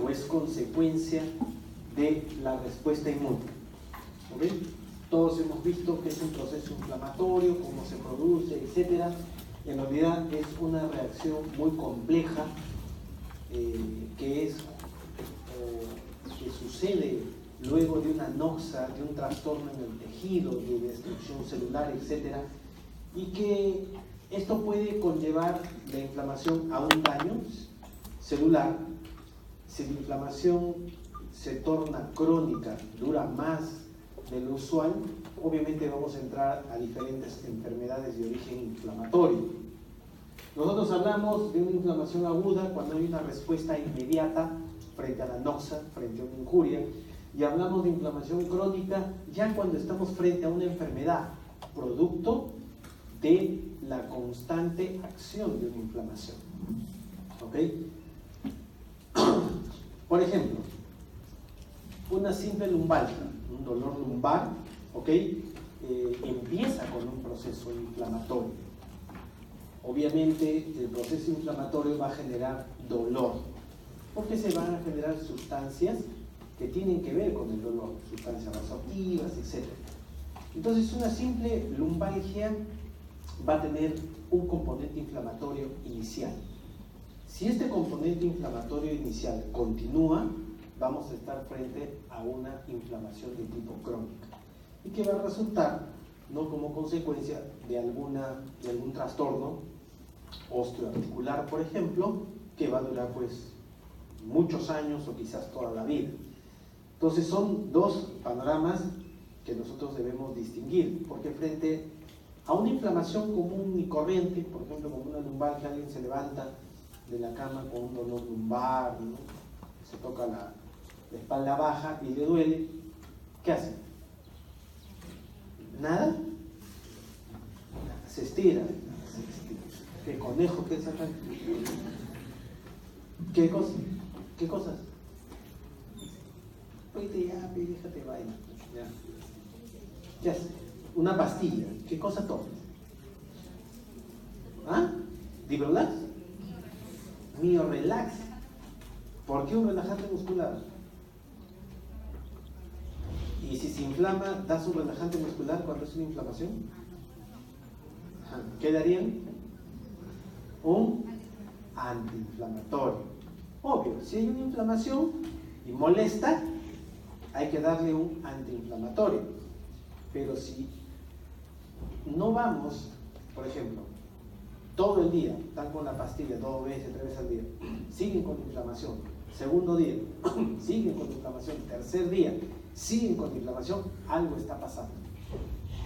o es consecuencia de la respuesta inmune. ¿Ok? Todos hemos visto que es un proceso inflamatorio, cómo se produce, etc. En realidad es una reacción muy compleja que sucede luego de una noxa, de un trastorno en el tejido, de destrucción celular, etc. Y que esto puede conllevar la inflamación a un daño celular. Si la inflamación se torna crónica, dura más de lo usual, obviamente vamos a entrar a diferentes enfermedades de origen inflamatorio. Nosotros hablamos de una inflamación aguda cuando hay una respuesta inmediata frente a la noxa, frente a una injuria, y hablamos de inflamación crónica ya cuando estamos frente a una enfermedad, producto de la constante acción de una inflamación. ¿Ok? Por ejemplo, una simple lumbalgia, un dolor lumbar, ¿ok? Empieza con un proceso inflamatorio. Obviamente el proceso inflamatorio va a generar dolor, porque se van a generar sustancias que tienen que ver con el dolor, sustancias vasoactivas, etc. Entonces una simple lumbalgia va a tener un componente inflamatorio inicial. Si este componente inflamatorio inicial continúa, vamos a estar frente a una inflamación de tipo crónica y que va a resultar no como consecuencia de algún trastorno osteoarticular, por ejemplo, que va a durar pues muchos años o quizás toda la vida. Entonces son dos panoramas que nosotros debemos distinguir, porque frente a una inflamación común y corriente, por ejemplo, como una lumbalgia, alguien se levanta de la cama con un dolor lumbar, ¿no? Se toca la espalda baja y le duele, ¿qué hace? ¿Nada? Se estira. ¿Qué conejo que sacan? ¿Qué cosas? ¿Qué cosas? Oíste ya, déjate vaina. Ya. ¿Qué hace? Una pastilla. ¿Qué cosa toma? ¿Ah? ¿Dibrolax? Miorelax. ¿Por qué un relajante muscular? Y si se inflama, ¿das un relajante muscular cuando es una inflamación? Ajá. ¿Qué darían? Un antiinflamatorio. Obvio, si hay una inflamación y molesta, hay que darle un antiinflamatorio. Pero si no vamos, por ejemplo, todo el día, están con la pastilla 2 veces, 3 veces al día, siguen con inflamación, segundo día, siguen con inflamación, tercer día, siguen con inflamación, algo está pasando.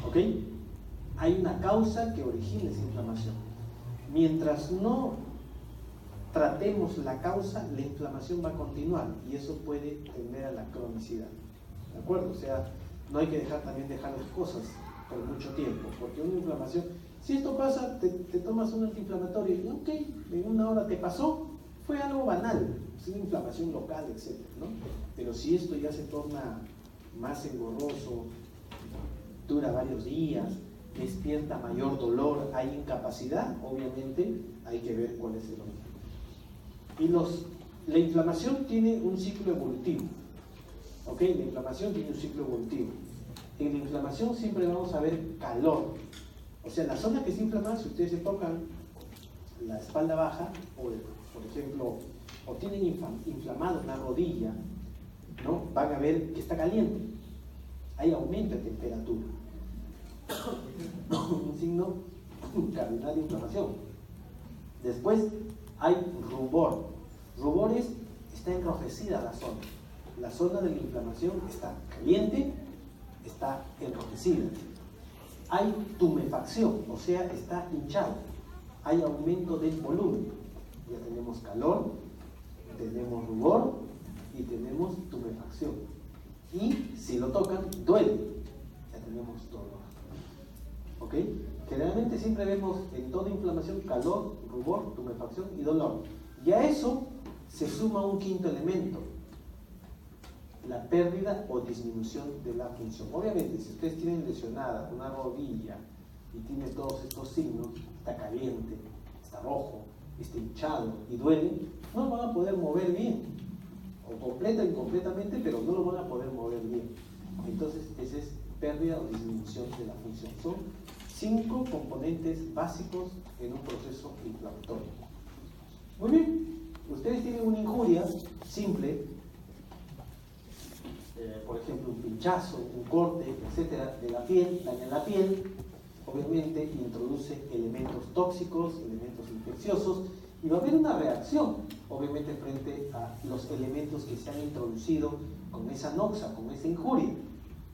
¿Ok? Hay una causa que origina esa inflamación. Mientras no tratemos la causa, la inflamación va a continuar y eso puede tender a la cronicidad. ¿De acuerdo? O sea, no hay que dejar las cosas por mucho tiempo, porque una inflamación, si esto pasa, te tomas un antiinflamatorio y ok, en 1 hora te pasó, fue algo banal, es una inflamación local, etc., ¿no? Pero si esto ya se torna más engorroso, dura varios días, despierta mayor dolor, hay incapacidad, obviamente hay que ver cuál es el origen. Y la inflamación tiene un ciclo evolutivo. ¿Ok? La inflamación tiene un ciclo evolutivo. En la inflamación siempre vamos a ver calor. O sea, la zona que se inflama, si ustedes se tocan la espalda baja, o por ejemplo, o tienen inflamada una rodilla, ¿no? Van a ver que está caliente. Hay aumento de temperatura. Un signo cardinal de inflamación. Después hay rubor. Rubor es, está enrojecida la zona. La zona de la inflamación está caliente, está enrojecida. Hay tumefacción, o sea, está hinchado. Hay aumento del volumen. Ya tenemos calor, tenemos rubor y tenemos tumefacción. Y si lo tocan, duele. Ya tenemos dolor. ¿Ok? Generalmente siempre vemos en toda inflamación calor, rubor, tumefacción y dolor. Y a eso se suma un quinto elemento: la pérdida o disminución de la función. Obviamente, si ustedes tienen lesionada una rodilla y tiene todos estos signos, está caliente, está rojo, está hinchado y duele, no van a poder mover bien. completa incompletamente, pero no lo van a poder mover bien. Entonces, esa es pérdida o disminución de la función. Son 5 componentes básicos en un proceso inflamatorio. Muy bien, ustedes tienen una injuria simple, por ejemplo, un pinchazo, un corte, etcétera, de la piel, daña la piel, obviamente introduce elementos tóxicos, elementos infecciosos, y va a haber una reacción, obviamente, frente a los elementos que se han introducido con esa noxa, con esa injuria.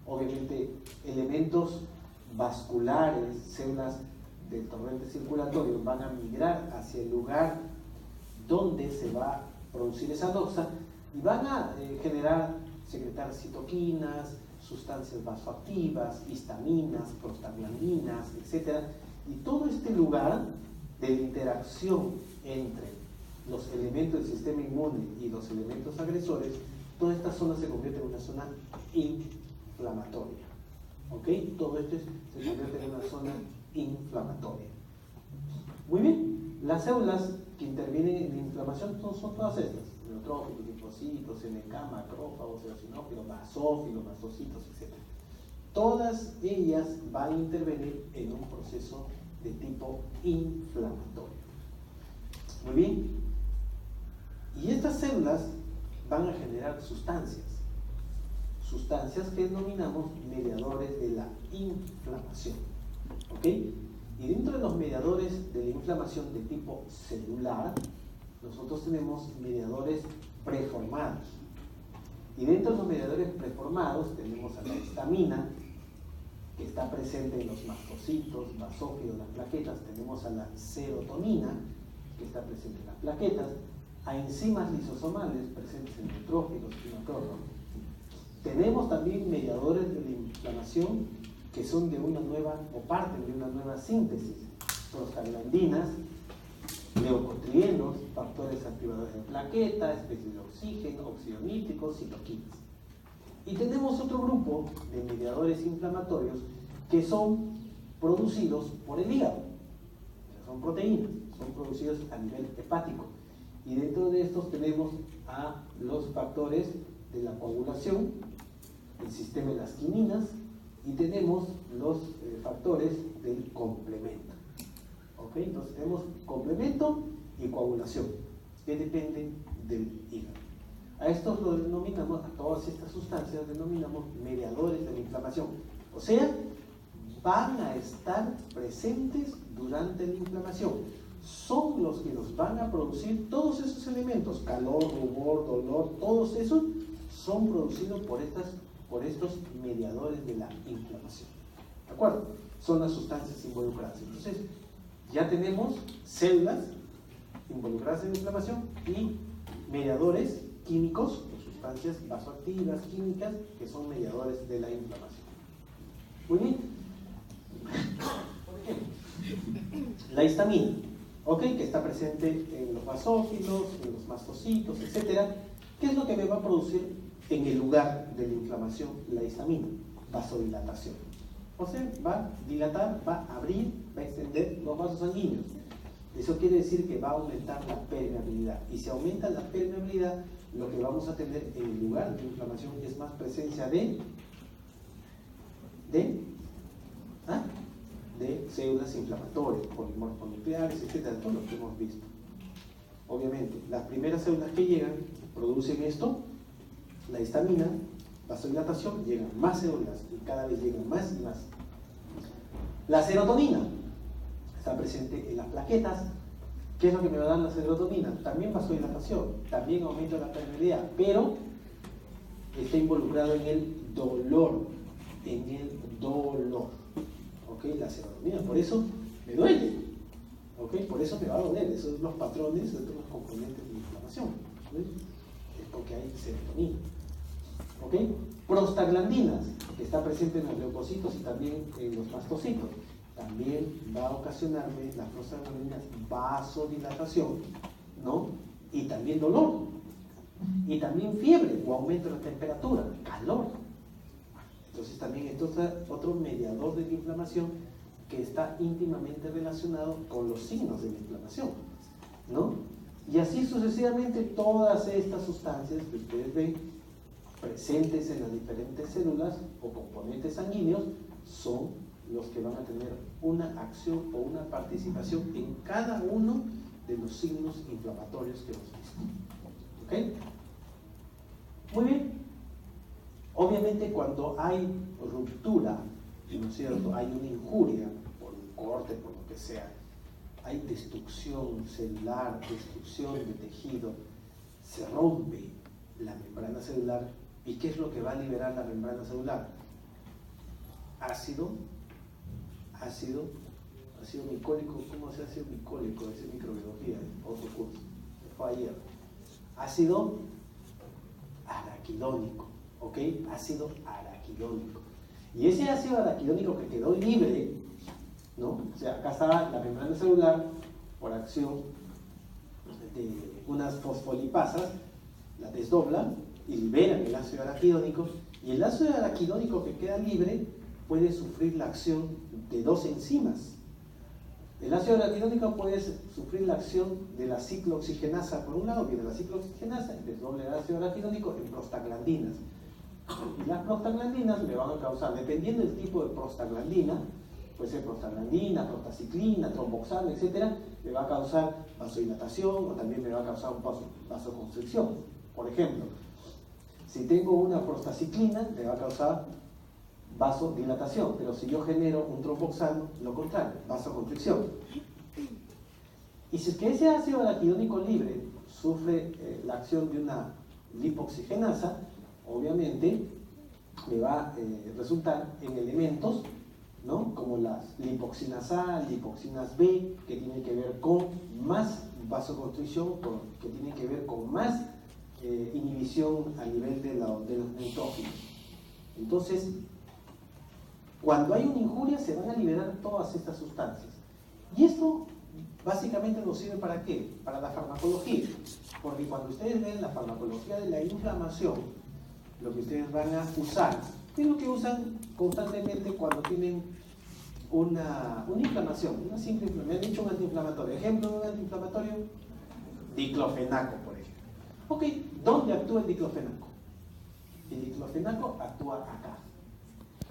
Obviamente, elementos vasculares, células del torrente circulatorio van a migrar hacia el lugar donde se va a producir esa noxa y van a secretar citoquinas, sustancias vasoactivas, histaminas, prostaglandinas, etc. Y todo este lugar de interacción entre los elementos del sistema inmune y los elementos agresores, toda esta zona se convierte en una zona inflamatoria. ¿Ok? Todo esto se convierte en una zona inflamatoria. Muy bien, las células que intervienen en la inflamación son todas estas: neutrófilos, linfocitos, NK, macrófagos, eosinófilos, basófilos, mastocitos, etc. Todas ellas van a intervenir en un proceso de tipo inflamatorio. Muy bien, y estas células van a generar sustancias que denominamos mediadores de la inflamación. ¿Ok? Y dentro de los mediadores de la inflamación de tipo celular, nosotros tenemos mediadores preformados. Y dentro de los mediadores preformados tenemos a la histamina, que está presente en los mastocitos, basófilos, las plaquetas. Tenemos a la serotonina, que está presente en las plaquetas, a enzimas lisosomales presentes en neutrófilos y macrófagos. Tenemos también mediadores de la inflamación que son de una nueva, o parten de una nueva síntesis: prostaglandinas, leucotrienos, factores activadores de plaqueta, especies de oxígeno, oxidonítricos, citoquinas. Y tenemos otro grupo de mediadores inflamatorios que son producidos por el hígado. Son proteínas, son producidos a nivel hepático. Y dentro de estos tenemos a los factores de la coagulación, el sistema de las quiminas, y tenemos los factores del complemento. ¿Ok? Entonces tenemos complemento y coagulación, que dependen del hígado. A estos lo denominamos, a todas estas sustancias denominamos mediadores de la inflamación. O sea, van a estar presentes durante la inflamación. Son los que nos van a producir todos esos elementos: calor, rubor, dolor. Todos esos son producidos por estos mediadores de la inflamación. ¿De acuerdo? Son las sustancias involucradas. Entonces, ya tenemos células involucradas en la inflamación y mediadores químicos, o sustancias vasoactivas, químicas, que son mediadores de la inflamación. Muy bien. Por ejemplo, la histamina, ¿ok? Que está presente en los basófilos, en los mastocitos, etc. ¿Qué es lo que me va a producir en el lugar de la inflamación la histamina? Vasodilatación. O sea, va a dilatar, va a abrir, va a extender los vasos sanguíneos. Eso quiere decir que va a aumentar la permeabilidad. Y si aumenta la permeabilidad, lo que vamos a tener en el lugar de inflamación es más presencia de células inflamatorias, polimorfonucleares, etcétera, todo lo que hemos visto. Obviamente, las primeras células que llegan producen esto, la histamina, vasodilatación, llegan más células y cada vez llegan más y más. La serotonina está presente en las plaquetas. ¿Qué es lo que me va a dar la serotonina? También vasodilatación, también aumento de la permeabilidad, pero está involucrado en el dolor. ¿Ok? La serotonina, por eso me duele. ¿Ok? Por eso me va a doler. Esos son los patrones, esos son los componentes de inflamación. ¿Sí? Es porque hay serotonina. ¿Ok? Prostaglandinas, que está presente en los leucocitos y también en los mastocitos. También va a ocasionarme las prostaglandinas vasodilatación, ¿no? Y también dolor. Y también fiebre o aumento de la temperatura, calor. Entonces también esto es otro mediador de la inflamación que está íntimamente relacionado con los signos de la inflamación, ¿no? Y así sucesivamente todas estas sustancias que ustedes ven presentes en las diferentes células o componentes sanguíneos son los que van a tener una acción o una participación en cada uno de los signos inflamatorios que hemos visto. ¿Ok? Muy bien. Obviamente cuando hay ruptura, ¿no es cierto? Hay una injuria por un corte, por lo que sea, hay destrucción celular, destrucción de tejido, se rompe la membrana celular. ¿Y qué es lo que va a liberar la membrana celular? Ácido micólico. ¿Cómo se hace micólico? Esa es microbiología, otro curso, fue ayer. Ácido araquidónico, ¿ok? Ácido araquidónico. Y ese ácido araquidónico que quedó libre, ¿no? O sea, acá está la membrana celular por acción de unas fosfolipasas, la desdoblan y liberan el ácido araquidónico, y el ácido araquidónico que queda libre puede sufrir la acción de dos enzimas. El ácido araquidónico puede sufrir la acción de la ciclooxigenasa por un lado, viene la ciclooxigenasa y desdoble el ácido araquidónico en prostaglandinas. Y las prostaglandinas le van a causar, dependiendo del tipo de prostaglandina, puede ser prostaglandina, prostaciclina, tromboxano, etc., le va a causar vasodilatación o también le va a causar vasoconstricción. Por ejemplo, si tengo una prostaciclina, le va a causar vasodilatación, pero si yo genero un tromboxano, lo contrario, vasoconstricción. Y si es que ese ácido araquidónico libre sufre la acción de una lipoxigenasa, obviamente me va a resultar en elementos, ¿no? Como las lipoxinas A, lipoxinas B, que tienen que ver con más vasoconstricción, que tienen que ver con más inhibición a nivel de los neutrófilos. Entonces, cuando hay una injuria se van a liberar todas estas sustancias. Y esto básicamente nos sirve ¿para qué? Para la farmacología. Porque cuando ustedes ven la farmacología de la inflamación, lo que ustedes van a usar es lo que usan constantemente cuando tienen una inflamación, una simple inflamación. Me han dicho un antiinflamatorio. Ejemplo de un antiinflamatorio, diclofenaco, por ejemplo. Ok, ¿dónde actúa el diclofenaco? El diclofenaco actúa acá.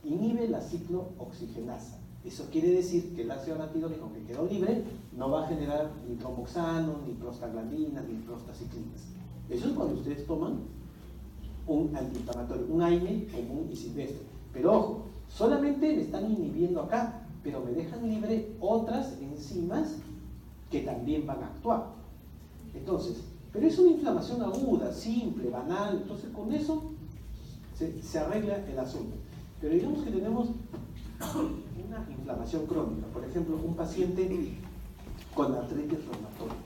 Inhibe la ciclooxigenasa. Eso quiere decir que el ácido araquidónico que quedó libre no va a generar ni tromboxano, ni prostaglandinas, ni prostaciclinas. Eso es cuando ustedes toman un antiinflamatorio, un AINE común y silvestre. Pero ojo, solamente me están inhibiendo acá, pero me dejan libre otras enzimas que también van a actuar. Entonces, pero es una inflamación aguda, simple, banal, entonces con eso se arregla el asunto. Pero digamos que tenemos una inflamación crónica, por ejemplo, un paciente con artritis reumatoide,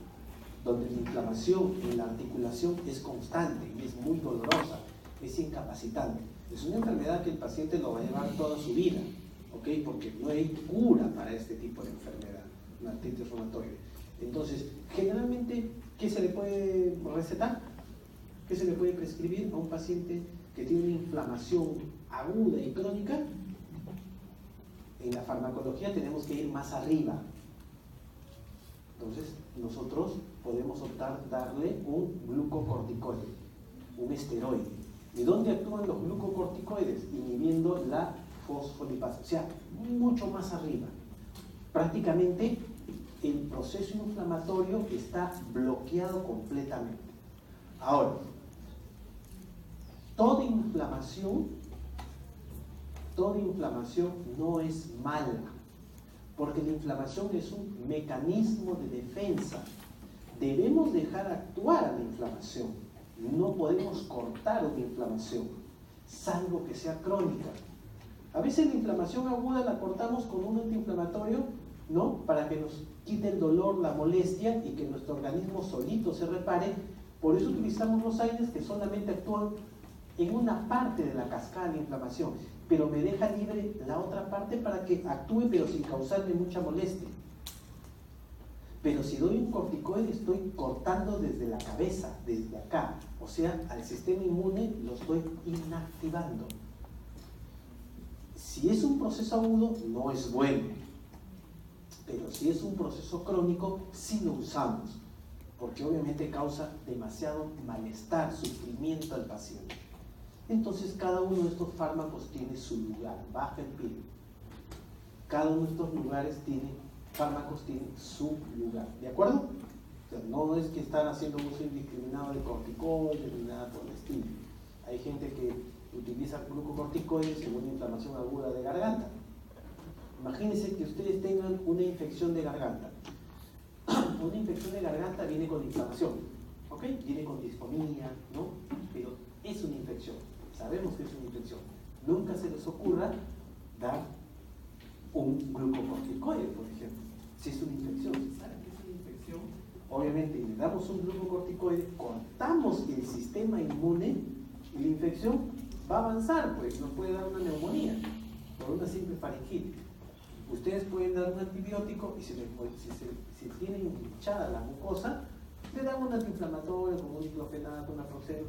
donde la inflamación en la articulación es constante y es muy dolorosa, es incapacitante. Es una enfermedad que el paciente lo va a llevar toda su vida, ¿ok? Porque no hay cura para este tipo de enfermedad, la artritis reumatoide. Entonces, generalmente, ¿qué se le puede recetar? ¿Qué se le puede prescribir a un paciente que tiene una inflamación aguda y crónica? En la farmacología tenemos que ir más arriba. Entonces, nosotros podemos optar darle un glucocorticoide, un esteroide. ¿Y dónde actúan los glucocorticoides? Inhibiendo la fosfolipasa, o sea, mucho más arriba. Prácticamente el proceso inflamatorio está bloqueado completamente. Ahora, toda inflamación no es mala, porque la inflamación es un mecanismo de defensa. Debemos dejar actuar a la inflamación. No podemos cortar una inflamación, salvo que sea crónica. A veces la inflamación aguda la cortamos con un antiinflamatorio, ¿no? Para que nos quite el dolor, la molestia y que nuestro organismo solito se repare. Por eso utilizamos los AINES que solamente actúan en una parte de la cascada de inflamación, pero me deja libre la otra parte para que actúe pero sin causarle mucha molestia. Pero si doy un corticoide estoy cortando desde la cabeza, desde acá, o sea, al sistema inmune lo estoy inactivando. Si es un proceso agudo no es bueno, pero si es un proceso crónico sí lo usamos. porque obviamente causa demasiado malestar, sufrimiento al paciente. Entonces cada uno de estos fármacos tiene su lugar, baja el pie. Cada uno de estos fármacos tiene su lugar, ¿de acuerdo? O sea, no es que están haciendo uso indiscriminado de corticoides ni nada por el estilo. Hay gente que utiliza glucocorticoides según inflamación aguda de garganta. Imagínense que ustedes tengan una infección de garganta. Una infección de garganta viene con inflamación, ¿ok? Viene con disfonía, ¿no? Pero es una infección, sabemos que es una infección. Nunca se les ocurra dar un glucocorticoide, por ejemplo. Si es una infección, si saben que es una infección, obviamente le damos un glucocorticoide, cortamos el sistema inmune y la infección va a avanzar, pues nos puede dar una neumonía por una simple faringitis. Ustedes pueden dar un antibiótico y si tienen hinchada la mucosa, le dan un antiinflamatorio como un diclofenaco, una proxeno,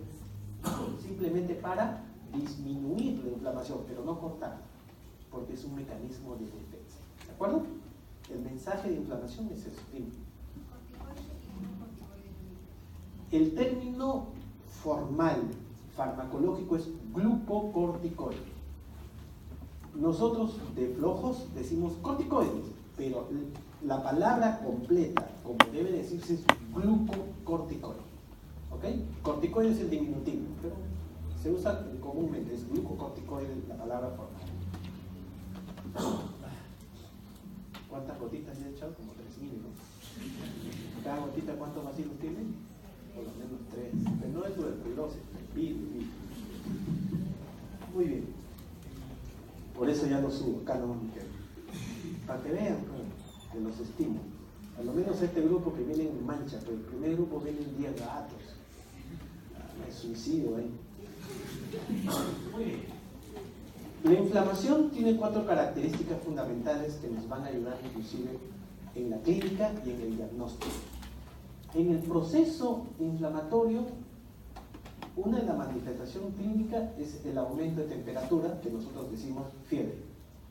simplemente para disminuir la inflamación, pero no cortarla, porque es un mecanismo de defensa. ¿De acuerdo? El mensaje de inflamación es eso. Dime. El término formal farmacológico es glucocorticoide. Nosotros de flojos decimos corticoides, pero la palabra completa, como debe decirse, es glucocorticoide. ¿Ok? Corticoide es el diminutivo, pero se usa comúnmente, es glucocorticoide la palabra formal. ¿Cuántas gotitas ya he echado? Como 3.000, ¿no? ¿Cada gotita cuántos vacilos tiene? Por lo menos 3. Pero no es tuberculosis, es virus. Muy bien. Por eso ya lo subo, acá no me quedo. Para que vean, que los estimo. A lo menos este grupo que viene en mancha, pero el primer grupo vienen 10 gatos. Es suicidio ahí. Muy bien. La inflamación tiene 4 características fundamentales que nos van a ayudar inclusive en la clínica y en el diagnóstico. En el proceso inflamatorio, una de las manifestaciones clínicas es el aumento de temperatura, que nosotros decimos fiebre.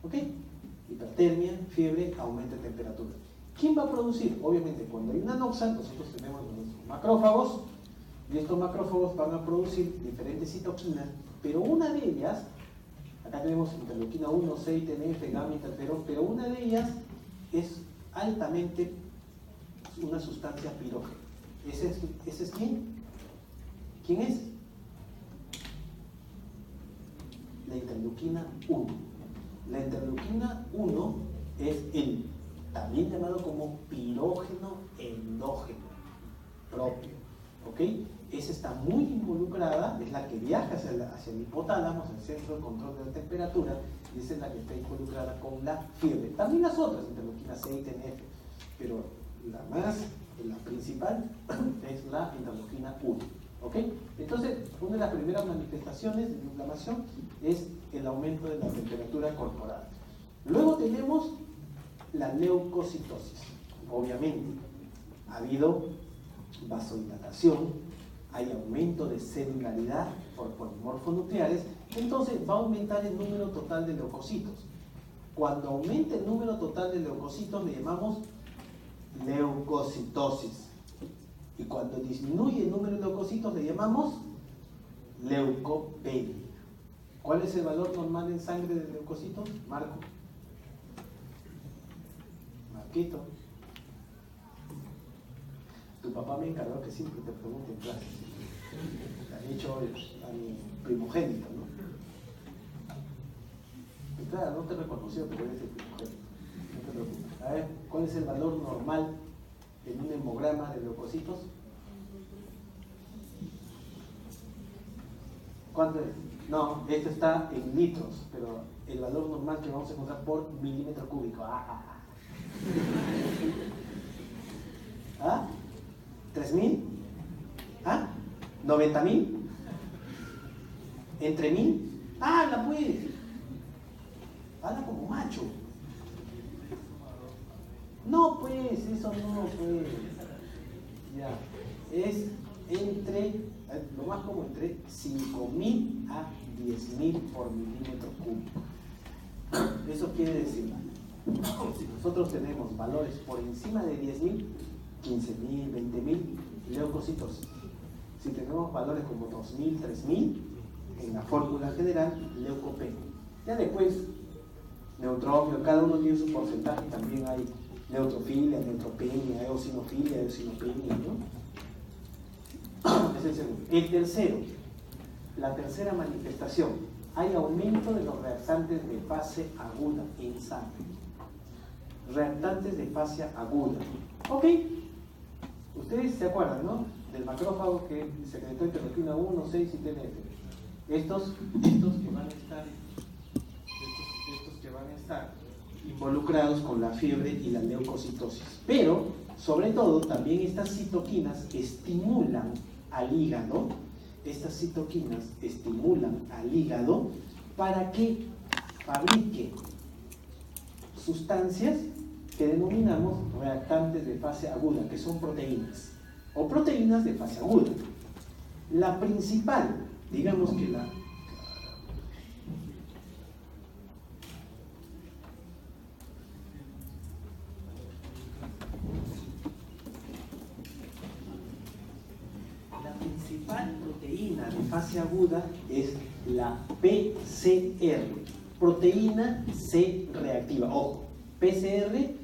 ¿Ok? Hipertermia, fiebre, aumento de temperatura. ¿Quién va a producir? Obviamente, cuando hay una anoxa, nosotros tenemos nuestros macrófagos, y estos macrófagos van a producir diferentes citoquinas, pero una de ellas, acá tenemos interleuquina 1, 6, TNF, gamma, interferón, pero una de ellas es altamente una sustancia pirógena. ¿Ese es quién? ¿Quién es? La interleuquina 1. La interleuquina 1 es también llamado como pirógeno endógeno propio. ¿Ok? Esa está muy involucrada, es la que viaja hacia el hipotálamo, hacia el centro de control de la temperatura, y esa es la que está involucrada con la fiebre. También las otras, interleuquina 6, TNF, pero la principal es la interleuquina 1. ¿Ok? Entonces, una de las primeras manifestaciones de la inflamación es el aumento de la temperatura corporal. Luego tenemos la leucocitosis. Obviamente, ha habido vasodilatación, hay aumento de celularidad por polimorfonucleares, entonces va a aumentar el número total de leucocitos. Cuando aumente el número total de leucocitos le llamamos leucocitosis. Y cuando disminuye el número de leucocitos le llamamos leucopenia. ¿Cuál es el valor normal en sangre de leucocitos? Marco. Marquito. Tu papá me encargó que siempre te pregunte en clase. Te han dicho a mi primogénito, ¿no? Y claro, no te reconoció, pero eres el primogénito. No te preocupes. A ver, ¿cuál es el valor normal en un hemograma de leucocitos? ¿Cuánto es? No, esto está en litros, pero el valor normal que vamos a encontrar por milímetro cúbico. ¿Ah? ¿3.000? ¿Ah? ¿90.000? ¿Entre 1.000? ¡Habla pues! Habla como macho. No pues, eso no pues. Ya, es lo más como entre 5.000 a 10.000 por milímetro cúbico. Eso quiere decir, si nosotros tenemos valores por encima de 10.000, 15.000, 20.000, leucocitosis. Si tenemos valores como 2000, 3000, en la fórmula general, leucopenia. Ya después, neutrófilo, cada uno tiene su porcentaje, también hay neutrofilia, neutropenia, eosinofilia, eosinopenia, ¿no? Es el segundo. El tercero, la tercera manifestación, hay aumento de los reactantes de fase aguda en sangre. Reactantes de fase aguda. Ok, ustedes se acuerdan, ¿no? Del macrófago que secretó interleuquina 1, 6 y TNF. Estos que van a estar involucrados con la fiebre y la leucocitosis. Pero, sobre todo, también estas citoquinas estimulan al hígado. Estas citoquinas estimulan al hígado para que fabrique sustancias que denominamos reactantes de fase aguda, que son proteínas, o proteínas de fase aguda. La principal, digamos que la principal proteína de fase aguda es la PCR, proteína C reactiva. Ojo, PCR,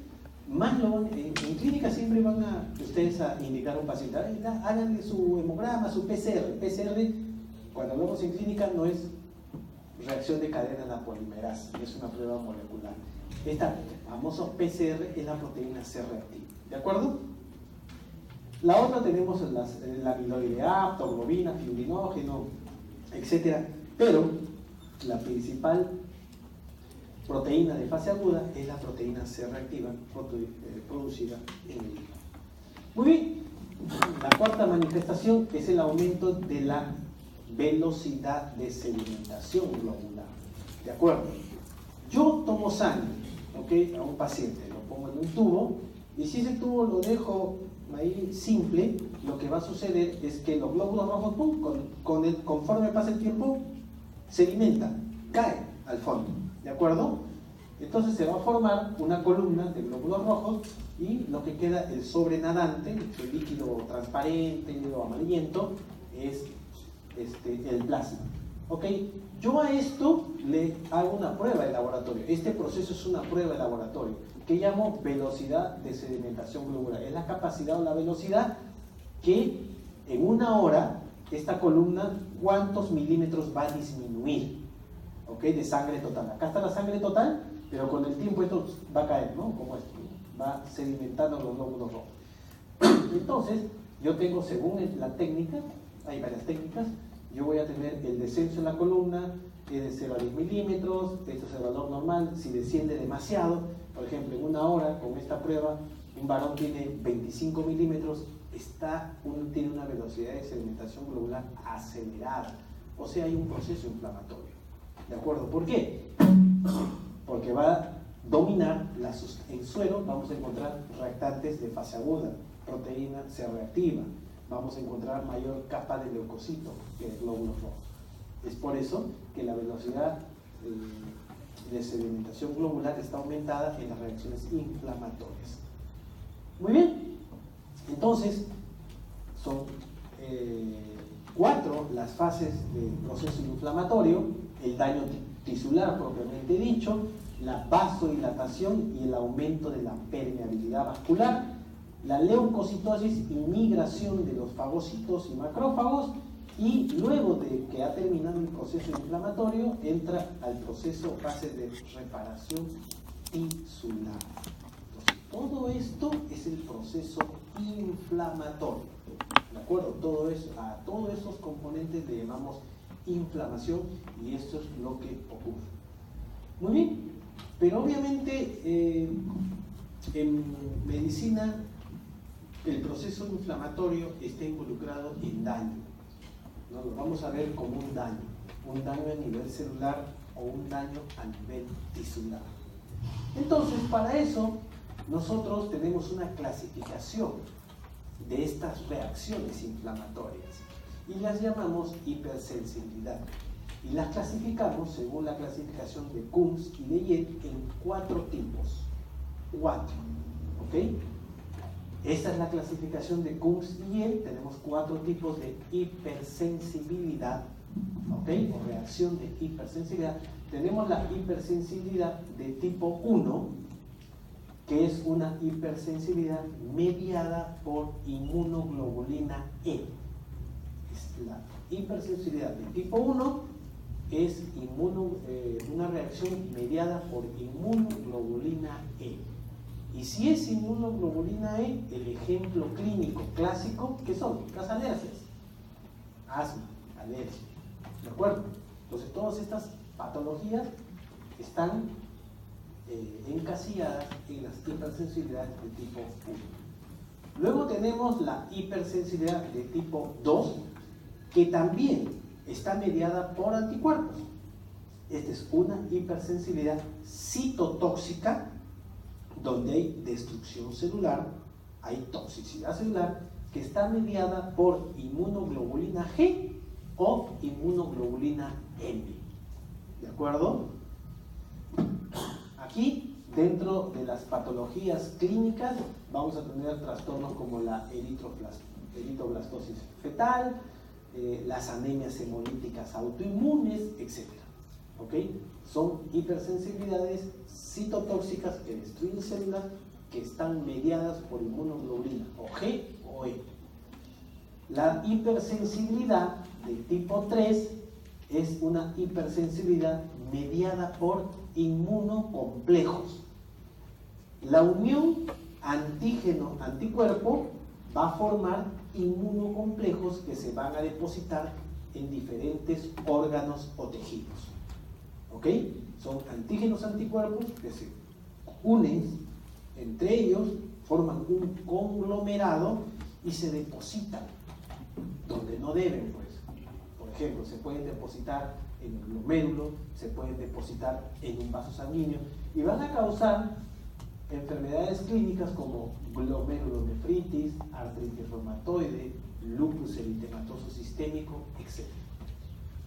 más en clínica siempre van a ustedes a indicar a un paciente, háganle su hemograma, su PCR. PCR, cuando hablamos en clínica, no es reacción de cadena de la polimerasa, es una prueba molecular. Esta famosa PCR es la proteína C reactiva, ¿de acuerdo? La otra tenemos la amiloide A, globina, fibrinógeno, etc. Pero la principal proteína de fase aguda es la proteína C reactiva producida en el hígado. Muy bien, la cuarta manifestación es el aumento de la velocidad de sedimentación globular. ¿De acuerdo? Yo tomo sangre, ¿ok?, a un paciente, lo pongo en un tubo, y si ese tubo lo dejo ahí simple, lo que va a suceder es que los glóbulos rojos, conforme pasa el tiempo, sedimentan, caen al fondo, ¿de acuerdo? Entonces se va a formar una columna de glóbulos rojos y lo que queda, el sobrenadante, el líquido transparente o amarillento, es el plasma. ¿Ok? Yo a esto le hago una prueba de laboratorio. Este proceso es una prueba de laboratorio que llamo velocidad de sedimentación globular. Es la capacidad o la velocidad que en una hora esta columna, cuántos milímetros va a disminuir, ¿ok?, de sangre total. Acá está la sangre total, pero con el tiempo esto va a caer, ¿no? Como esto, ¿no? Va sedimentando los glóbulos rojos. Entonces, yo tengo, según la técnica, hay varias técnicas, yo voy a tener el descenso en la columna, es de 0 a 10 milímetros, esto es el valor normal. Si desciende demasiado, por ejemplo, en una hora, con esta prueba, un varón tiene 25 milímetros, tiene una velocidad de sedimentación globular acelerada, o sea, hay un proceso inflamatorio. ¿De acuerdo? ¿Por qué? Porque va a dominar en suero, vamos a encontrar reactantes de fase aguda, proteína C reactiva, vamos a encontrar mayor capa de leucocito que de glóbulos rojos. Es por eso que la velocidad de sedimentación globular está aumentada en las reacciones inflamatorias. Muy bien, entonces son 4 las fases del proceso inflamatorio: el daño tisular propiamente dicho, la vasodilatación y el aumento de la permeabilidad vascular, la leucocitosis y migración de los fagocitos y macrófagos, y luego de que ha terminado el proceso inflamatorio entra al proceso fase de reparación tisular. Entonces, todo esto es el proceso inflamatorio, ¿de acuerdo? Todo eso, a todos esos componentes le llamamos inflamación, y esto es lo que ocurre. Muy bien, pero obviamente en medicina el proceso inflamatorio está involucrado en daño, ¿no? Lo vamos a ver como un daño a nivel celular o un daño a nivel tisular. Entonces, para eso nosotros tenemos una clasificación de estas reacciones inflamatorias y las llamamos hipersensibilidad, y las clasificamos según la clasificación de Coombs y de Yett en 4 tipos. 4, ¿ok? Esta es la clasificación de Kunz-Miel. Tenemos 4 tipos de hipersensibilidad, ¿ok? O reacción de hipersensibilidad. Tenemos la hipersensibilidad de tipo 1, que es una hipersensibilidad mediada por inmunoglobulina E. La hipersensibilidad de tipo 1 es una reacción mediada por inmunoglobulina E. Y si es inmunoglobulina E, el ejemplo clínico clásico, ¿qué son? Las alergias, asma, alergia, ¿de acuerdo? Entonces todas estas patologías están encasilladas en las hipersensibilidades de tipo 1. Luego tenemos la hipersensibilidad de tipo 2, que también está mediada por anticuerpos. Esta es una hipersensibilidad citotóxica, donde hay destrucción celular, hay toxicidad celular, que está mediada por inmunoglobulina G o inmunoglobulina M. ¿De acuerdo? Aquí, dentro de las patologías clínicas, vamos a tener trastornos como la eritroblastosis fetal, las anemias hemolíticas autoinmunes, etc. ¿Ok? Son hipersensibilidades citotóxicas que destruyen células que están mediadas por inmunoglobulina o G o E. La hipersensibilidad de tipo 3 es una hipersensibilidad mediada por inmunocomplejos. La unión antígeno-anticuerpo va a formar inmunocomplejos que se van a depositar en diferentes órganos o tejidos. ¿Ok? Son antígenos anticuerpos que se unen entre ellos, forman un conglomerado y se depositan donde no deben, pues. Por ejemplo, se pueden depositar en el glomérulo, se pueden depositar en un vaso sanguíneo y van a causar enfermedades clínicas como glomerulonefritis, artritis reumatoide, lupus eritematoso sistémico, etc.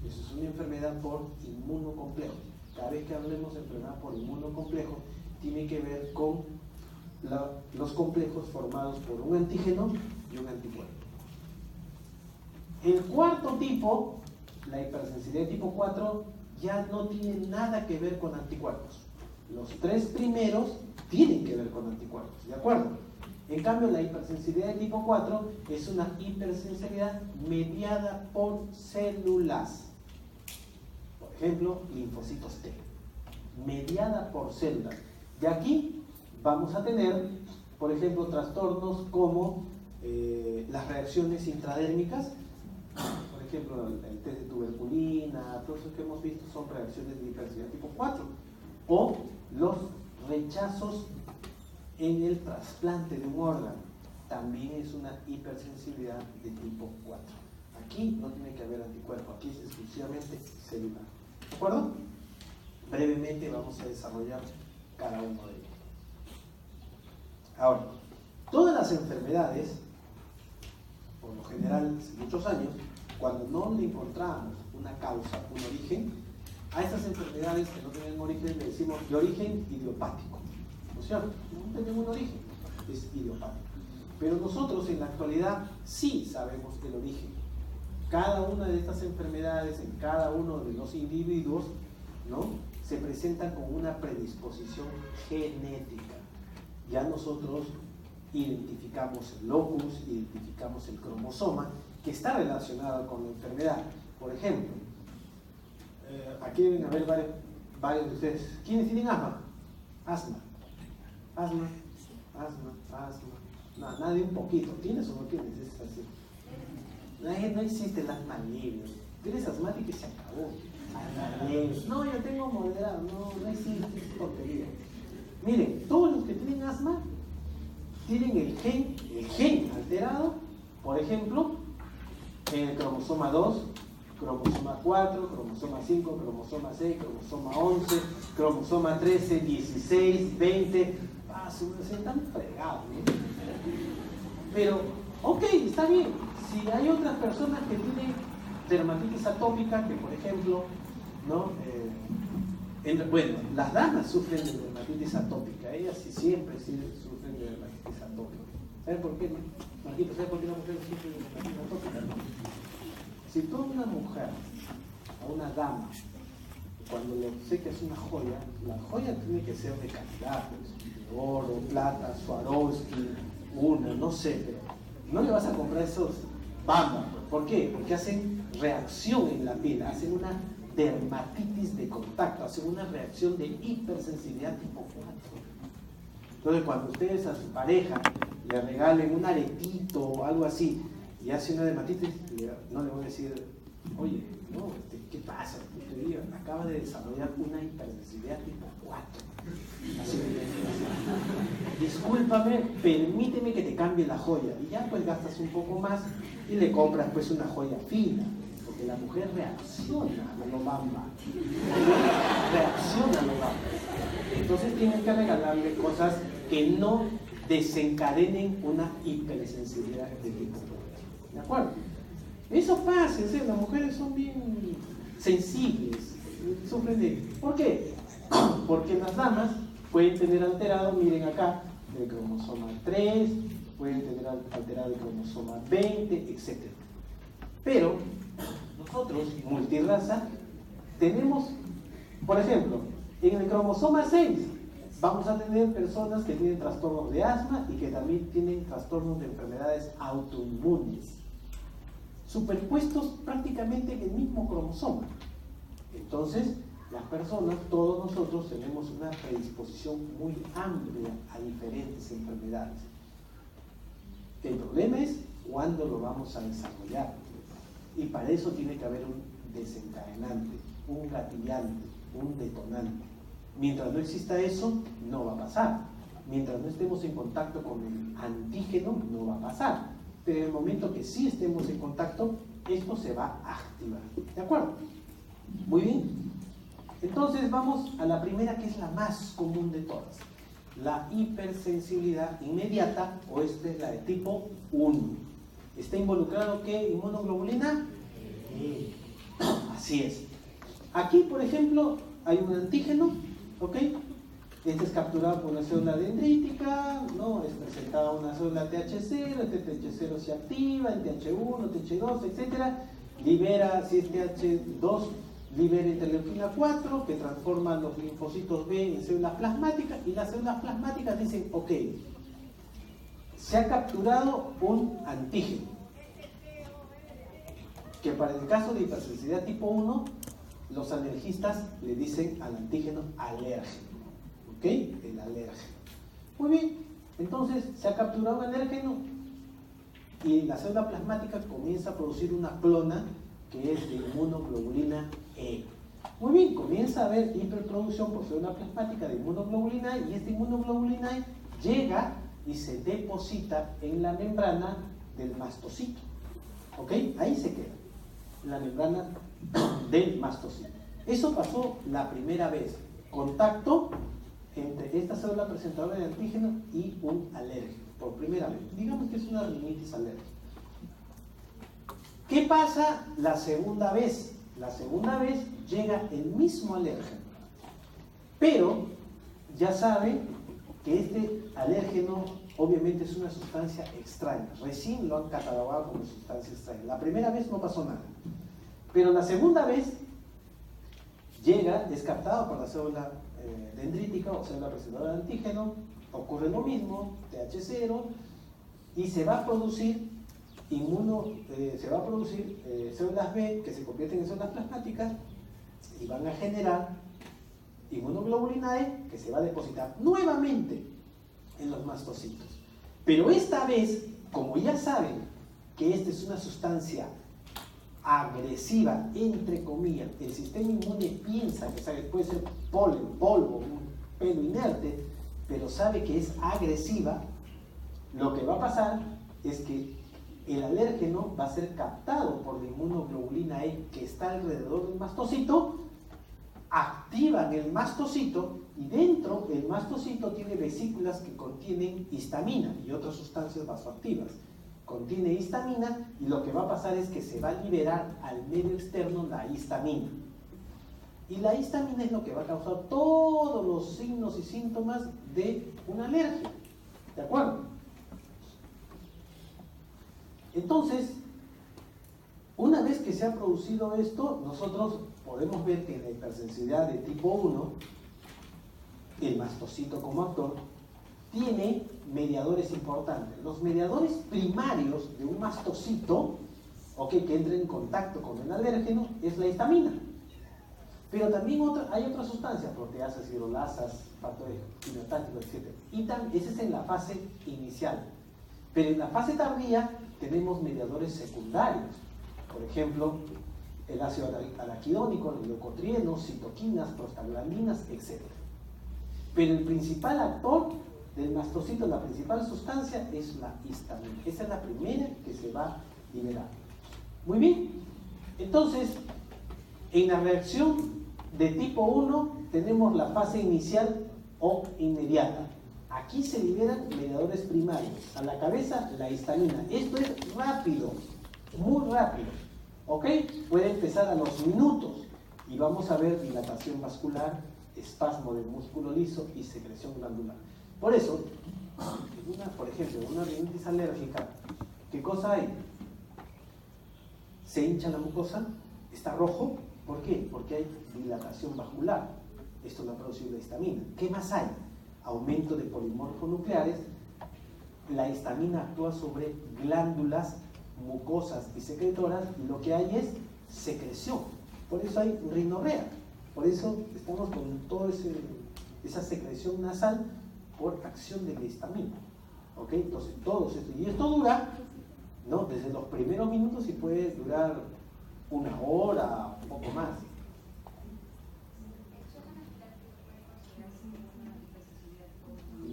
Eso es una enfermedad por inmunocomplejo. Cada vez que hablemos de enfermedad por inmunocomplejo, tiene que ver con los complejos formados por un antígeno y un anticuerpo. El cuarto tipo, la hipersensibilidad de tipo 4, ya no tiene nada que ver con anticuerpos. Los 3 primeros tienen que ver con anticuerpos, ¿de acuerdo? En cambio, la hipersensibilidad de tipo 4 es una hipersensibilidad mediada por células. Por ejemplo, linfocitos T, mediada por células. De aquí vamos a tener, por ejemplo, trastornos como las reacciones intradérmicas. Por ejemplo, el test de tuberculina, todos esos que hemos visto son reacciones de hipersensibilidad tipo 4. O los rechazos en el trasplante de un órgano, también es una hipersensibilidad de tipo 4. Aquí no tiene que haber anticuerpo, aquí es exclusivamente celular. ¿De acuerdo? Brevemente vamos a desarrollar cada uno de ellos. Ahora, todas las enfermedades, por lo general, hace muchos años, cuando no le encontrábamos una causa, un origen, a estas enfermedades que no tienen origen le decimos de origen idiopático. ¿No es cierto? No tienen un origen, es idiopático. Pero nosotros en la actualidad sí sabemos el origen. Cada una de estas enfermedades en cada uno de los individuos, ¿no?, se presentan con una predisposición genética. Ya nosotros identificamos el locus, identificamos el cromosoma que está relacionado con la enfermedad. Por ejemplo, aquí deben haber varios de ustedes. ¿Quiénes tienen asma? Asma. No, nadie un poquito. ¿Tienes o no tienes? Es así. No existe el asma libre. Tienes asmático y se acabó. No, yo tengo moderado. No existe esa tontería. Miren, todos los que tienen asma tienen el gen alterado, por ejemplo, en el cromosoma 2, cromosoma 4, cromosoma 5, cromosoma 6, cromosoma 11, cromosoma 13, 16, 20. Se están fregados, ¿no? Pero, ok, está bien. Si hay otras personas que tienen dermatitis atópica, que por ejemplo, ¿no? Bueno, las damas sufren de dermatitis atópica, ellas sí siempre sufren de dermatitis atópica. ¿Sabes por qué? Marquito, ¿sabes por qué la mujer siempre la toca? Si tú a una mujer, a una dama, cuando le obsequias una joya, la joya tiene que ser de calidad, pues, de oro, plata, Swarovski, no sé, pero no le vas a comprar esos bambas. ¿Por qué? Porque hacen reacción en la piel, hacen una dermatitis de contacto, hacen una reacción de hipersensibilidad tipo 4. Entonces, cuando ustedes a su pareja le regalen un aretito o algo así y hace una dermatitis, no le voy a decir, oye, no, ¿qué pasa? Usted acaba de desarrollar una hipersensibilidad tipo 4. Así que, discúlpame, permíteme que te cambie la joya. Y ya pues gastas un poco más y le compras pues una joya fina. Porque la mujer reacciona a lo bamba. Reacciona a lo bamba. Entonces tienen que regalarle cosas que no desencadenen una hipersensibilidad de tipo 4. ¿De acuerdo? Eso pasa, en serio, las mujeres son bien sensibles, sufren de... ¿Por qué? Porque las damas pueden tener alterado, miren acá, el cromosoma 3, pueden tener alterado el cromosoma 20, etc. Pero nosotros, multirraza, tenemos, por ejemplo, en el cromosoma 6 vamos a tener personas que tienen trastornos de asma y que también tienen trastornos de enfermedades autoinmunes, superpuestos prácticamente en el mismo cromosoma. Entonces, las personas, todos nosotros, tenemos una predisposición muy amplia a diferentes enfermedades. El problema es cuándo lo vamos a desarrollar. Y para eso tiene que haber un desencadenante, un gatillante, un detonante. Mientras no exista eso, no va a pasar. Mientras no estemos en contacto con el antígeno, no va a pasar. Pero en el momento que sí estemos en contacto, esto se va a activar. ¿De acuerdo? Muy bien. Entonces vamos a la primera, que es la más común de todas. La hipersensibilidad inmediata, o esta es la de tipo 1. ¿Está involucrado qué? ¿Inmunoglobulina? Así es. Aquí, por ejemplo, hay un antígeno, ¿ok? Este es capturado por una célula dendrítica, ¿no? Es presentada una célula TH0, este TH0 se activa, el TH1, TH2, etc. Libera, si es TH2, libera interleuquina 4, que transforma los linfocitos B en células plasmáticas, y las células plasmáticas dicen, ok, se ha capturado un antígeno, que para el caso de hipersensibilidad tipo 1, los alergistas le dicen al antígeno alérgeno. ¿Ok? El alérgeno. Muy bien, entonces se ha capturado un alérgeno y la célula plasmática comienza a producir una clona que es de inmunoglobulina E. Muy bien, comienza a haber hiperproducción por célula plasmática de inmunoglobulina E, y esta inmunoglobulina E llega y se deposita en la membrana del mastocito. ¿Ok? Ahí se queda, la membrana del mastocito. Eso pasó la primera vez. Contacto entre esta célula presentadora de antígeno y un alérgeno, por primera vez. Digamos que es una rinitis alérgica. ¿Qué pasa la segunda vez? La segunda vez llega el mismo alérgeno, pero ya saben que este alérgeno obviamente es una sustancia extraña. Recién lo han catalogado como sustancia extraña. La primera vez no pasó nada, pero la segunda vez llega, es captado por la célula dendrítica o célula presentadora de antígeno, ocurre lo mismo, TH0, y se va a producir células B que se convierten en células plasmáticas y van a generar inmunoglobulina E, que se va a depositar nuevamente en los mastocitos. Pero esta vez, como ya saben que esta es una sustancia agresiva, entre comillas, el sistema inmune piensa que puede ser polen, polvo, un pelo inerte, pero sabe que es agresiva, lo que va a pasar es que el alérgeno va a ser captado por la inmunoglobulina E que está alrededor del mastocito, activan el mastocito, y dentro el mastocito tiene vesículas que contienen histamina y otras sustancias vasoactivas. Contiene histamina, y lo que va a pasar es que se va a liberar al medio externo la histamina. Y la histamina es lo que va a causar todos los signos y síntomas de una alergia. ¿De acuerdo? Entonces, una vez que se ha producido esto, nosotros podemos ver que la hipersensibilidad de tipo 1, el mastocito como actor, tiene mediadores importantes. Los mediadores primarios de un mastocito, que entra en contacto con el alérgeno, es la histamina. Pero también hay otras sustancias, proteasas, hidrolasas, factores quimiotácticos, etc. Y esa es en la fase inicial. Pero en la fase tardía tenemos mediadores secundarios. Por ejemplo, el ácido araquidónico, el leucotrieno, citoquinas, prostaglandinas, etc. Pero el principal actor del mastocito, la principal sustancia, es la histamina. Esa es la primera que se va a liberar. Muy bien. Entonces, en la reacción de tipo 1 tenemos la fase inicial o inmediata. Aquí se liberan mediadores primarios. A la cabeza, la histamina. Esto es rápido, muy rápido. Puede empezar a los minutos y vamos a ver dilatación vascular, espasmo del músculo liso y secreción glandular. Por eso, por ejemplo, una rinitis alérgica, ¿qué cosa hay? Se hincha la mucosa, está rojo. ¿Por qué? Porque hay dilatación vascular. Esto lo ha producido la histamina. ¿Qué más hay? Aumento de polimorfonucleares. La histamina actúa sobre glándulas mucosas y secretoras, y lo que hay es secreción. Por eso hay rinorrea. Por eso estamos con toda esa secreción nasal por acción de la histamina. Entonces, todo esto. Y esto dura, desde los primeros minutos y puede durar una hora, un poco más.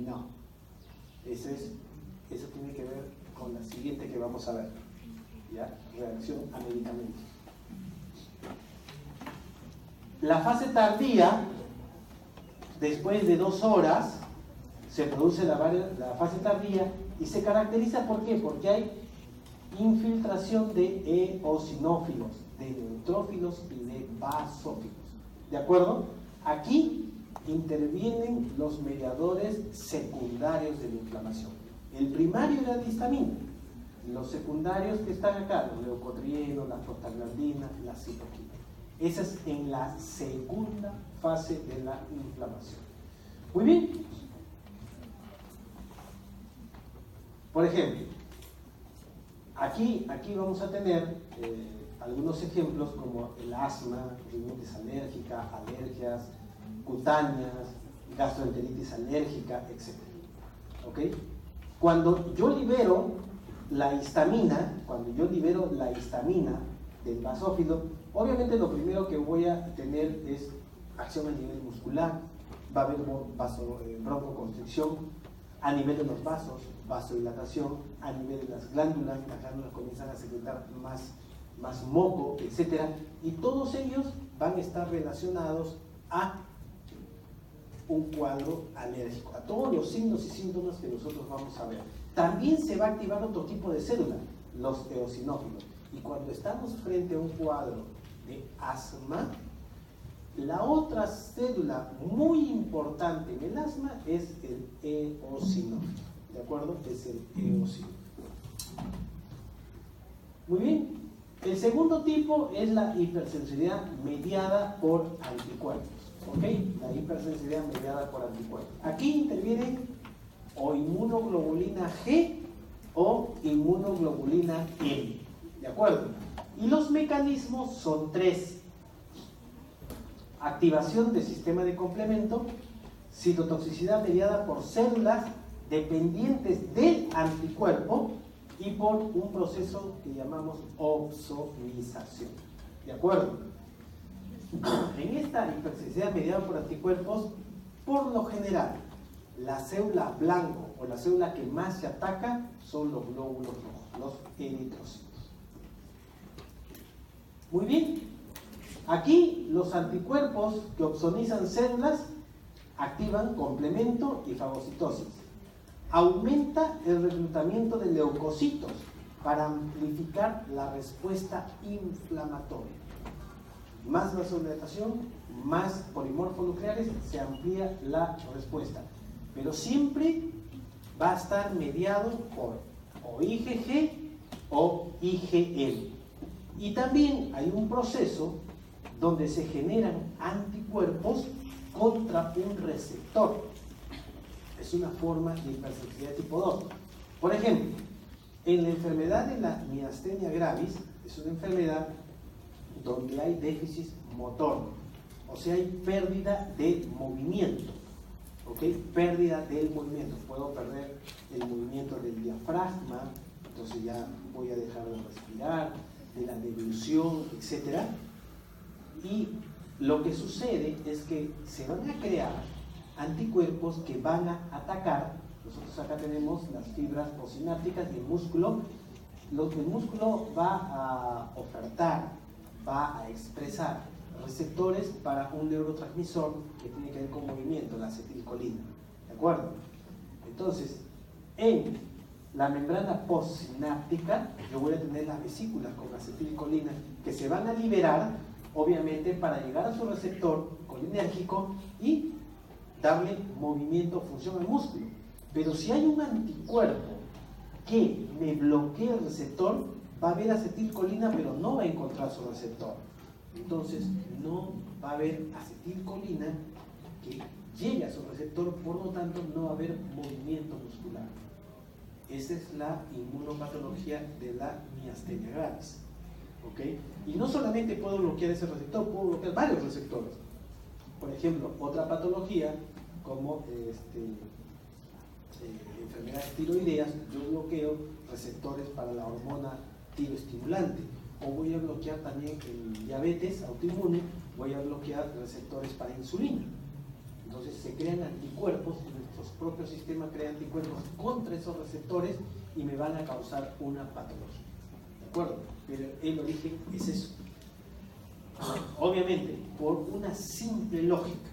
No. Eso tiene que ver con la siguiente que vamos a ver. ¿Ya? Reacción a medicamentos. La fase tardía, después de 2 horas, se produce la fase tardía y se caracteriza ¿por qué? Porque hay infiltración de eosinófilos, de neutrófilos y de basófilos. ¿De acuerdo? Aquí intervienen los mediadores secundarios de la inflamación. El primario era la histamina. Los secundarios que están acá, los leucotrienos, las prostaglandinas, las citoquinas. Esa es en la segunda fase de la inflamación. Muy bien. Por ejemplo, aquí vamos a tener algunos ejemplos como el asma, rinitis alérgica, alergias cutáneas, gastroenteritis alérgica, etc. Cuando yo libero la histamina del basófilo, obviamente lo primero que voy a tener es acción a nivel muscular, va a haber broncoconstricción a nivel de los vasos, vasodilatación, a nivel de las glándulas comienzan a secretar más moco, etc. Y todos ellos van a estar relacionados a un cuadro alérgico, a todos los signos y síntomas que nosotros vamos a ver. También se va a activar otro tipo de célula, los eosinófilos. Y cuando estamos frente a un cuadro de asma, la otra célula muy importante en el asma es el eosinófilo. ¿De acuerdo? Es el eosinófilo. Muy bien. El segundo tipo es la hipersensibilidad mediada por anticuerpos. La hipersensibilidad mediada por anticuerpos. Aquí intervienen o inmunoglobulina G o inmunoglobulina M. ¿De acuerdo? Y los mecanismos son 3. Activación del sistema de complemento, citotoxicidad mediada por células dependientes del anticuerpo y por un proceso que llamamos opsonización. ¿De acuerdo? En esta hipersensibilidad mediada por anticuerpos, por lo general, la célula blanco o la célula que más se ataca son los glóbulos rojos, los eritrocitos. Muy bien. Aquí los anticuerpos que opsonizan células activan complemento y fagocitosis. Aumenta el reclutamiento de leucocitos para amplificar la respuesta inflamatoria. Más vasodilatación, más polimorfonucleares, se amplía la respuesta. Pero siempre va a estar mediado por o IgG o IgM. Y también hay un proceso donde se generan anticuerpos contra un receptor. Es una forma de hipersensibilidad tipo 2. Por ejemplo, en la enfermedad de la miastenia gravis, es una enfermedad donde hay déficit motor, o sea, hay pérdida de movimiento. ¿Ok? Pérdida del movimiento. Puedo perder el movimiento del diafragma, entonces ya voy a dejar de respirar, de la deglución, etc. Y lo que sucede es que se van a crear anticuerpos que van a atacar. Nosotros acá tenemos las fibras postsinápticas y el músculo. El músculo va a ofertar, va a expresar receptores para un neurotransmisor que tiene que ver con movimiento, la acetilcolina. ¿De acuerdo? Entonces, en la membrana postsináptica, yo voy a tener las vesículas con acetilcolina que se van a liberar, obviamente, para llegar a su receptor colinérgico y darle movimiento, función al músculo. Pero si hay un anticuerpo que me bloquea el receptor, va a haber acetilcolina, pero no va a encontrar su receptor. Entonces, no va a haber acetilcolina que llegue a su receptor, por lo tanto, no va a haber movimiento muscular. Esa es la inmunopatología de la miastenia gravis. ¿Ok? Y no solamente puedo bloquear ese receptor, puedo bloquear varios receptores. Por ejemplo, otra patología como enfermedades tiroideas, yo bloqueo receptores para la hormona tiroestimulante. O voy a bloquear también en diabetes autoinmune, voy a bloquear receptores para insulina. Entonces se crean anticuerpos, nuestro propio sistema crea anticuerpos contra esos receptores y me van a causar una patología. ¿De acuerdo? Pero el origen es eso. Obviamente, por una simple lógica,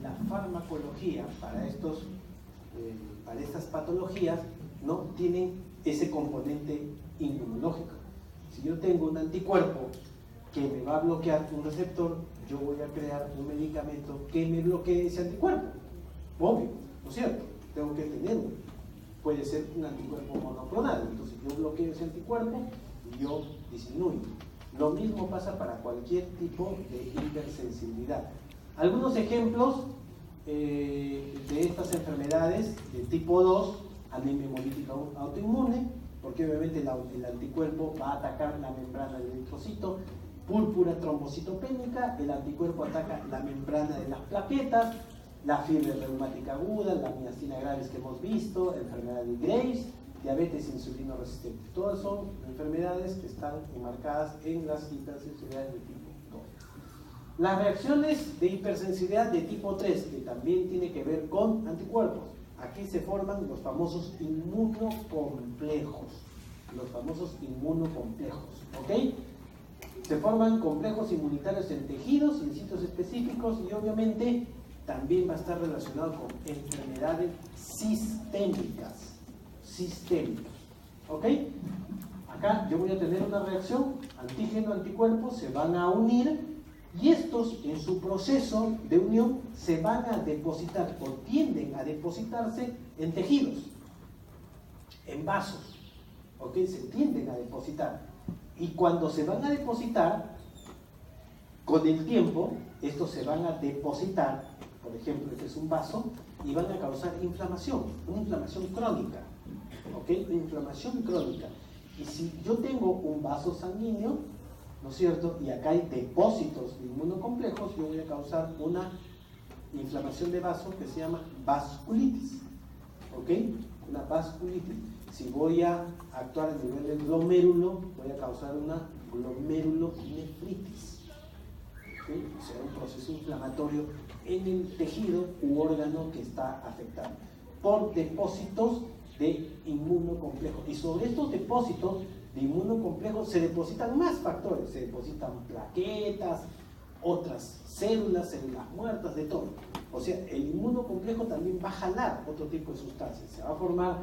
la farmacología para estas patologías no tienen ese componente inmunológico. Si yo tengo un anticuerpo que me va a bloquear un receptor, yo voy a crear un medicamento que me bloquee ese anticuerpo. Obvio, ¿no es cierto? Tengo que tenerlo. Puede ser un anticuerpo monoclonal, entonces yo bloqueo ese anticuerpo y yo disminuyo. Lo mismo pasa para cualquier tipo de hipersensibilidad. Algunos ejemplos de estas enfermedades de tipo 2, anemia hemolítica autoinmune, porque obviamente el anticuerpo va a atacar la membrana del eritrocito, púrpura trombocitopénica, el anticuerpo ataca la membrana de las plaquetas, la fiebre reumática aguda, la miastenia gravis que hemos visto, enfermedad de Graves, diabetes insulino resistente. Todas son enfermedades que están enmarcadas en las hipersensibilidades de tipo 2. Las reacciones de hipersensibilidad de tipo 3, que también tiene que ver con anticuerpos. Aquí se forman los famosos inmunocomplejos. ¿Ok? Se forman complejos inmunitarios en tejidos y en sitios específicos y obviamente también va a estar relacionado con enfermedades sistémicas. ¿Ok? Acá yo voy a tener una reacción, antígeno-anticuerpo, se van a unir y estos en su proceso de unión se van a depositar o tienden a depositarse en tejidos, en vasos. ¿Ok? Se tienden a depositar. Y cuando se van a depositar, con el tiempo, estos se van a depositar, por ejemplo, este es un vaso, y van a causar inflamación, una inflamación crónica. ¿Ok? Una inflamación crónica. Y si yo tengo un vaso sanguíneo, ¿no es cierto? Y acá hay depósitos de inmunocomplejos, yo voy a causar una inflamación de vaso que se llama vasculitis. ¿Ok? Una vasculitis. Si voy a actuar a nivel del glomérulo, voy a causar una glomerulonefritis. ¿Okay? O sea, un proceso inflamatorio en el tejido u órgano que está afectado por depósitos de inmunocomplejos. Y sobre estos depósitos de inmunocomplejos se depositan más factores, se depositan plaquetas, otras células muertas, de todo. O sea, el inmunocomplejo también va a jalar otro tipo de sustancias, se va a formar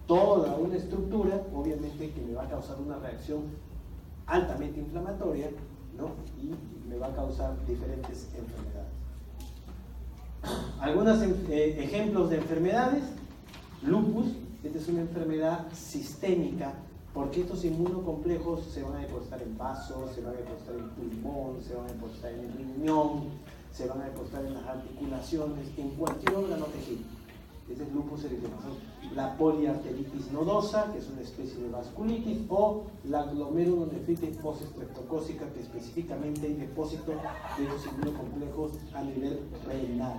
toda una estructura, obviamente, que me va a causar una reacción altamente inflamatoria, ¿no? Y me va a causar diferentes enfermedades. Algunos ejemplos de enfermedades: lupus, Esta es una enfermedad sistémica, porque estos inmunocomplejos se van a depositar en vasos, se van a depositar en pulmón, se van a depositar en el riñón, se van a depositar en las articulaciones, en cualquier órgano tejido. Este es lupus eritematoso. La poliarteritis nodosa, que es una especie de vasculitis, o la glomerulonefritis postestreptocócica, que específicamente hay depósito de los inmunocomplejos a nivel renal.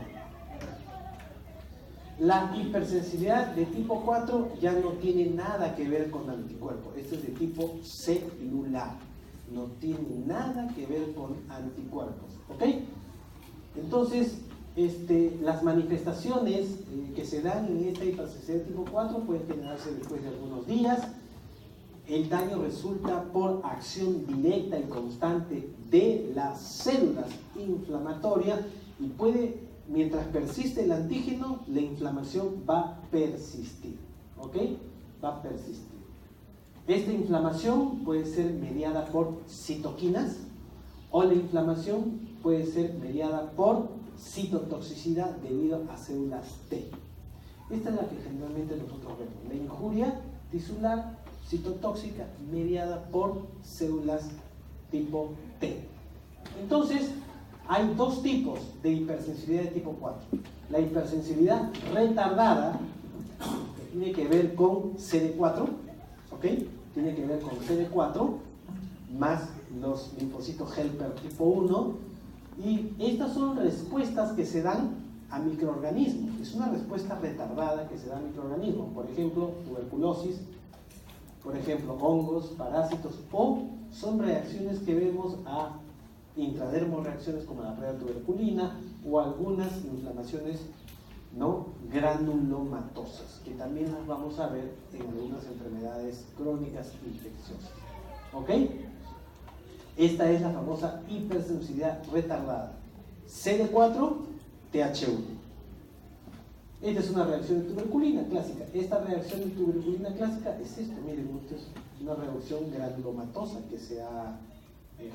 La hipersensibilidad de tipo 4 ya no tiene nada que ver con anticuerpos. Esto es de tipo celular. No tiene nada que ver con anticuerpos. ¿Ok? Entonces, las manifestaciones que se dan en esta hipersensibilidad de tipo 4 pueden generarse después de algunos días. El daño resulta por acción directa y constante de las células inflamatorias y puede, mientras persiste el antígeno, la inflamación va a persistir. ¿Ok? Va a persistir. Esta inflamación puede ser mediada por citoquinas o la inflamación puede ser mediada por citotoxicidad debido a células T. Esta es la que generalmente nosotros vemos. La injuria tisular citotóxica mediada por células tipo T. Entonces, hay dos tipos de hipersensibilidad de tipo 4. La hipersensibilidad retardada, que tiene que ver con CD4, ¿ok? Tiene que ver con CD4, más los linfocitos helper tipo 1, y estas son respuestas que se dan a microorganismos. Es una respuesta retardada que se da a microorganismos. Por ejemplo, tuberculosis, por ejemplo, hongos, parásitos, o son reacciones que vemos a intradermoreacciones como la tuberculina o algunas inflamaciones no granulomatosas, que también las vamos a ver en algunas enfermedades crónicas infecciosas. ¿Ok? Esta es la famosa hipersensibilidad retardada. CD4, TH1. Esta es una reacción de tuberculina clásica. Esta reacción de tuberculina clásica es esto, miren ustedes, una reacción granulomatosa que se ha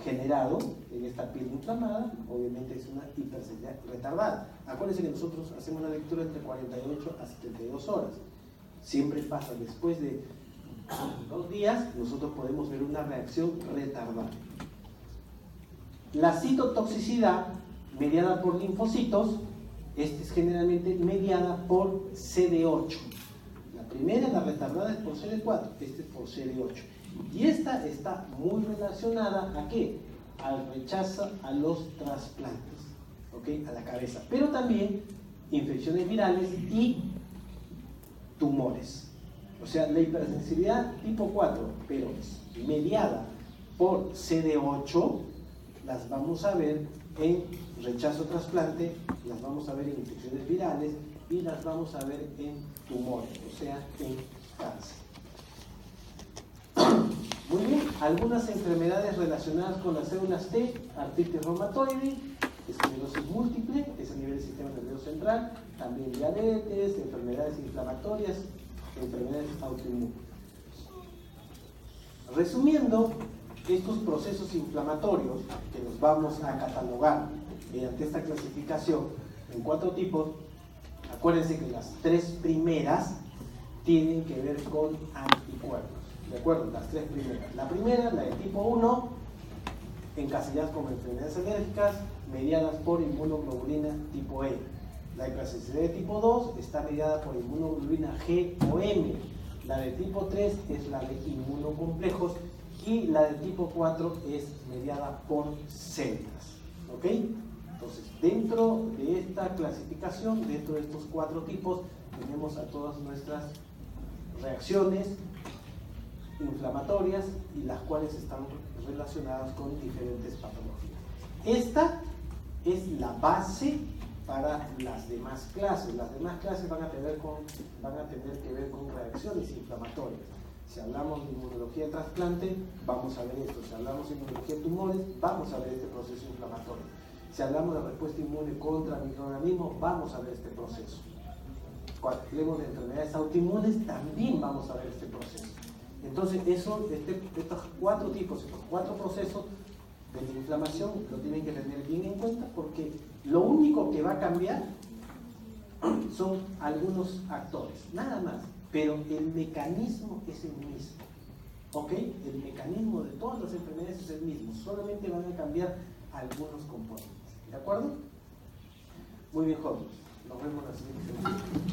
generado en esta piel inflamada. Obviamente es una hipersensibilidad retardada. Acuérdense que nosotros hacemos la lectura entre 48 a 72 horas. Siempre pasa después de 2 días, nosotros podemos ver una reacción retardada. La citotoxicidad mediada por linfocitos, esta es generalmente mediada por CD8. La primera, la retardada, es por CD4, esta es por CD8. Y esta está muy relacionada ¿a qué? Al rechazo a los trasplantes, ¿ok? A la cabeza. Pero también infecciones virales y tumores. O sea, la hipersensibilidad tipo 4, pero mediada por CD8, las vamos a ver en rechazo a trasplante, las vamos a ver en infecciones virales y las vamos a ver en tumores, o sea, en cáncer. Muy bien, algunas enfermedades relacionadas con las células T, artritis reumatoide, esclerosis múltiple, es a nivel del sistema nervioso central, también diabetes, enfermedades inflamatorias, enfermedades autoinmunes. Resumiendo, estos procesos inflamatorios que los vamos a catalogar mediante esta clasificación en 4 tipos, acuérdense que las 3 primeras tienen que ver con anticuerpos. ¿De acuerdo? Las 3 primeras. La primera, la de tipo 1, encasilladas como enfermedades alérgicas mediadas por inmunoglobulina tipo E. La hipersensibilidad de tipo 2 está mediada por inmunoglobulina G o M. La de tipo 3 es la de inmunocomplejos y la de tipo 4 es mediada por células. ¿Ok? Entonces, dentro de esta clasificación, dentro de estos 4 tipos, tenemos a todas nuestras reacciones inflamatorias y las cuales están relacionadas con diferentes patologías. Esta es la base para las demás clases. Las demás clases van a tener que ver con reacciones inflamatorias. Si hablamos de inmunología de trasplante, vamos a ver esto. Si hablamos de inmunología de tumores, vamos a ver este proceso inflamatorio. Si hablamos de respuesta inmune contra microorganismos, vamos a ver este proceso. Cuando hablemos de enfermedades autoinmunes, también vamos a ver este proceso. Entonces, estos 4 tipos, estos 4 procesos de la inflamación lo tienen que tener bien en cuenta, porque lo único que va a cambiar son algunos actores, nada más. pero el mecanismo es el mismo. ¿Ok? El mecanismo de todas las enfermedades es el mismo, solamente van a cambiar algunos componentes. ¿De acuerdo? Muy bien, jóvenes. Nos vemos la siguiente semana.